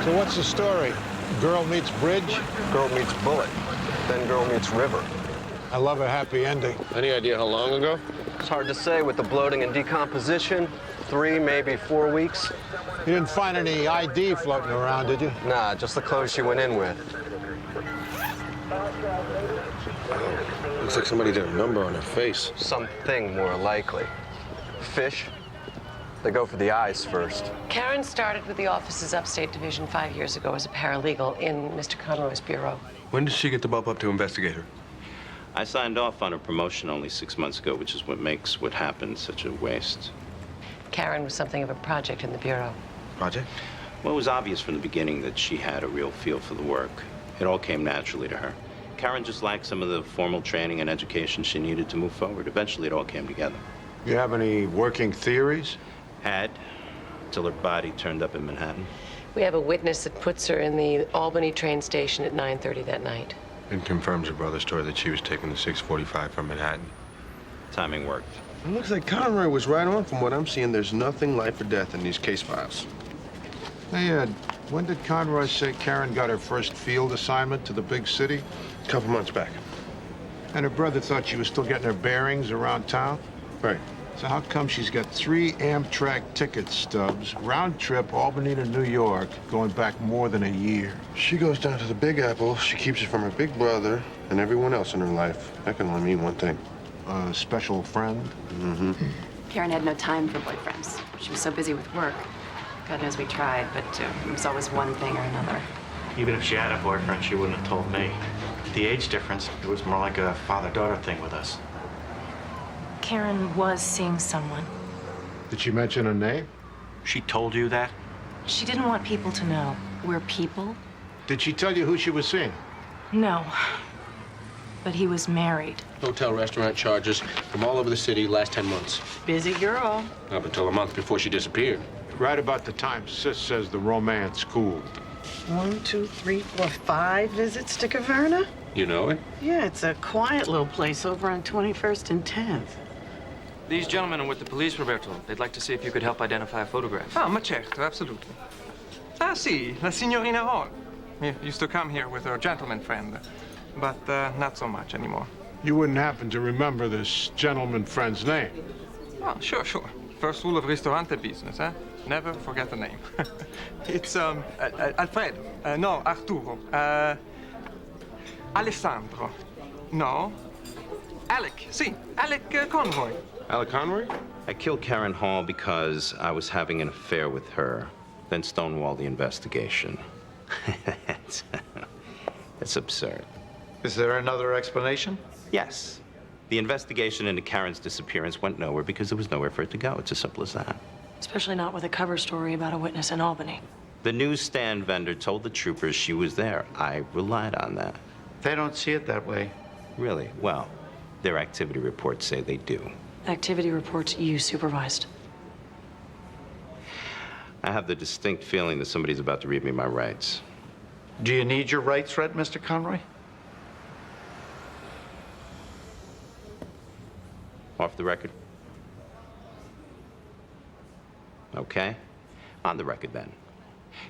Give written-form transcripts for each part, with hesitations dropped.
So what's the story? Girl meets bridge? Girl meets bullet. Then girl meets river. I love a happy ending. Any idea how long ago? It's hard to say with the bloating and decomposition. 3, maybe 4 weeks. You didn't find any ID floating around, did you? Nah, just the clothes she went in with. Looks like somebody did a number on her face. Something more likely. Fish? They go for the eyes first. Karen started with the office's upstate division 5 years ago as a paralegal in Mr. Conroy's bureau. When did she get the bump up to investigator? I signed off on a promotion only 6 months ago, which is what makes what happened such a waste. Karen was something of a project in the bureau. Project? Well, it was obvious from the beginning that she had a real feel for the work. It all came naturally to her. Karen just lacked some of the formal training and education she needed to move forward. Eventually, it all came together. You have any working theories? Had, till her body turned up in Manhattan. We have a witness that puts her in the Albany train station at 9:30 that night. And confirms her brother's story that she was taking the 645 from Manhattan. Timing worked. It looks like Conroy was right on from what I'm seeing. There's nothing life or death in these case files. Hey, when did Conroy say Karen got her first field assignment to the big city? A couple months back. And her brother thought she was still getting her bearings around town? Right. So how come she's got 3 Amtrak ticket stubs, round trip Albany to New York, going back more than a year? She goes down to the Big Apple. She keeps it from her big brother and everyone else in her life. That can only mean one thing. A special friend? Mm-hmm. Karen had no time for boyfriends. She was so busy with work. God knows we tried, but it was always one thing or another. Even if she had a boyfriend, she wouldn't have told me. The age difference, it was more like a father-daughter thing with us. Karen was seeing someone. Did she mention a name? She told you that? She didn't want people to know. We're people? Did she tell you who she was seeing? No. But he was married. Hotel restaurant charges from all over the city last 10 months. Busy girl. Up until a month before she disappeared. Right about the time Sis says the romance cooled. 1, 2, 3, 4, 5 visits to Caverna? You know it? Yeah, it's a quiet little place over on 21st and 10th. These gentlemen are with the police, Roberto. They'd like to see if you could help identify a photograph. Ah, ma certo, absolutely. Ah, sì, la signorina Hall. Used to come here with her gentleman friend, but not so much anymore. You wouldn't happen to remember this gentleman friend's name? Oh, sure. First rule of ristorante business, eh? Never forget the name. It's, Alfredo. No, Arturo. Alessandro. No. Alec. Si, Alec Conroy. Alec Conroy? I killed Karen Hall because I was having an affair with her, then stonewalled the investigation. It's absurd. Is there another explanation? Yes. The investigation into Karen's disappearance went nowhere because there was nowhere for it to go. It's as simple as that. Especially not with a cover story about a witness in Albany. The newsstand vendor told the troopers she was there. I relied on that. They don't see it that way. Really? Well, their activity reports say they do. Activity reports you supervised. I have the distinct feeling that somebody's about to read me my rights. Do you need your rights read, Mr. Conroy? Off the record? Okay. On the record, then.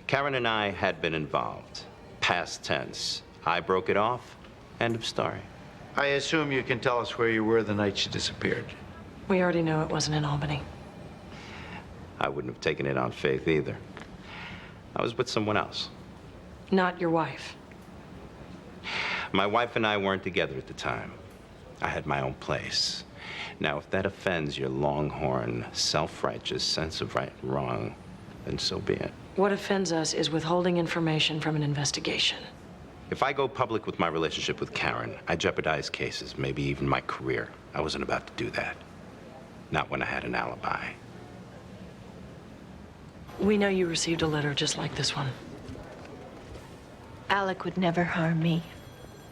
Karen and I had been involved. Past tense. I broke it off. End of story. I assume you can tell us where you were the night she disappeared. We already know it wasn't in Albany. I wouldn't have taken it on faith either. I was with someone else. Not your wife. My wife and I weren't together at the time. I had my own place. Now, if that offends your longhorn, self-righteous sense of right and wrong, then so be it. What offends us is withholding information from an investigation. If I go public with my relationship with Karen, I jeopardize cases, maybe even my career. I wasn't about to do that. Not when I had an alibi. We know you received a letter just like this one. Alec would never harm me.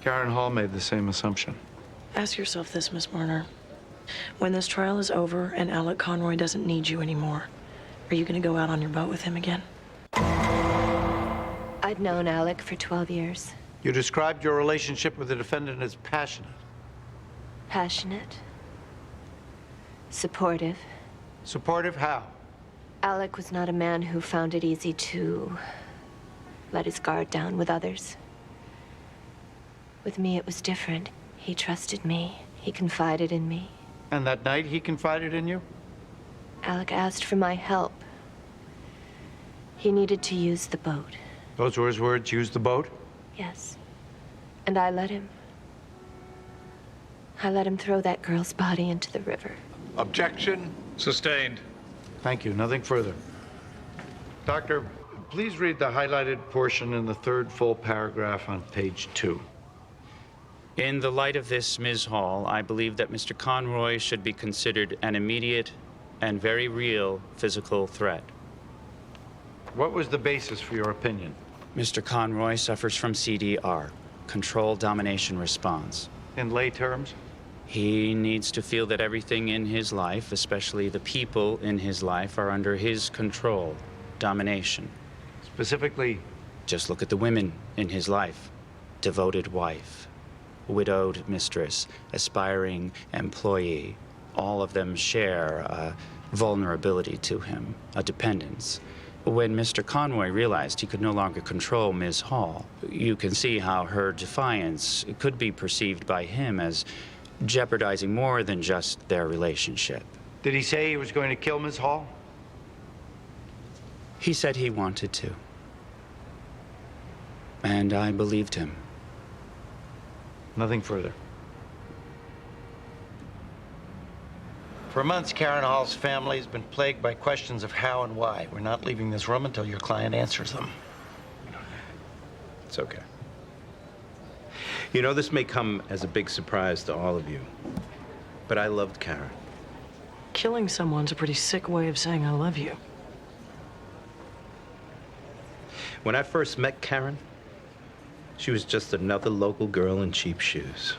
Karen Hall made the same assumption. Ask yourself this, Miss Marner. When this trial is over and Alec Conroy doesn't need you anymore, are you going to go out on your boat with him again? I'd known Alec for 12 years. You described your relationship with the defendant as passionate. Passionate. Supportive. Supportive how? Alec was not a man who found it easy to let his guard down with others. With me, it was different. He trusted me. He confided in me. And that night he confided in you? Alec asked for my help. He needed to use the boat. Those were his words, use the boat? Yes. And I let him. I let him throw that girl's body into the river. Objection. Sustained. Thank you. Nothing further. Doctor, please read the highlighted portion in the third full paragraph on page 2. In the light of this, Ms. Hall, I believe that Mr. Conroy should be considered an immediate and very real physical threat. What was the basis for your opinion? Mr. Conroy suffers from CDR, control domination response. In lay terms? He needs to feel that everything in his life, especially the people in his life, are under his control, domination. Specifically? Just look at the women in his life. Devoted wife, widowed mistress, aspiring employee. All of them share a vulnerability to him, a dependence. When Mr. Conroy realized he could no longer control Ms. Hall, you can see how her defiance could be perceived by him as jeopardizing more than just their relationship. Did he say he was going to kill Ms. Hall? He said he wanted to. And I believed him. Nothing further. For months, Karen Hall's family has been plagued by questions of how and why. We're not leaving this room until your client answers them. It's okay. You know, this may come as a big surprise to all of you, but I loved Karen. Killing someone's a pretty sick way of saying I love you. When I first met Karen, she was just another local girl in cheap shoes.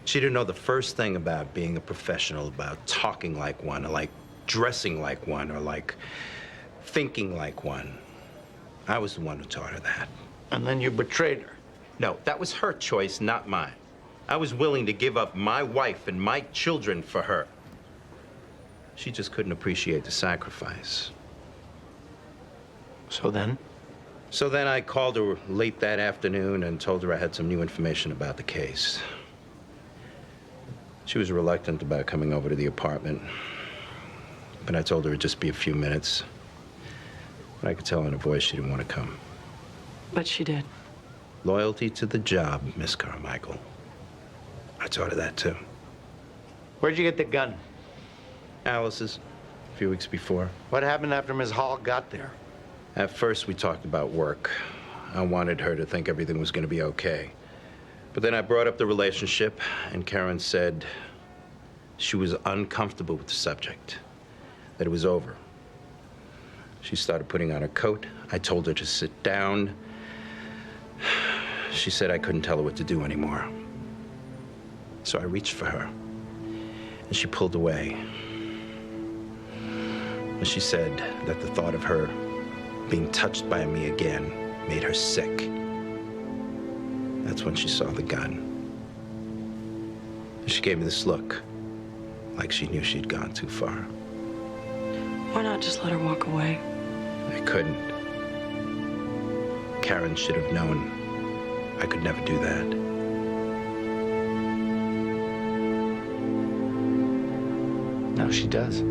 She didn't know the first thing about being a professional, about talking like one, or like dressing like one, or like thinking like one. I was the one who taught her that. And then you betrayed her. No, that was her choice, not mine. I was willing to give up my wife and my children for her. She just couldn't appreciate the sacrifice. So then? So then I called her late that afternoon and told her I had some new information about the case. She was reluctant about coming over to the apartment, but I told her it'd just be a few minutes. But I could tell in her voice she didn't want to come. But she did. Loyalty to the job, Miss Carmichael. I taught her that, too. Where'd you get the gun? Alice's, a few weeks before. What happened after Ms. Hall got there? At first, we talked about work. I wanted her to think everything was going to be okay. But then I brought up the relationship, and Karen said she was uncomfortable with the subject, that it was over. She started putting on her coat. I told her to sit down. She said I couldn't tell her what to do anymore. So I reached for her, and she pulled away. And she said that the thought of her being touched by me again made her sick. That's when she saw the gun. And she gave me this look, like she knew she'd gone too far. Why not just let her walk away? I couldn't. Karen should have known I could never do that. Now she does.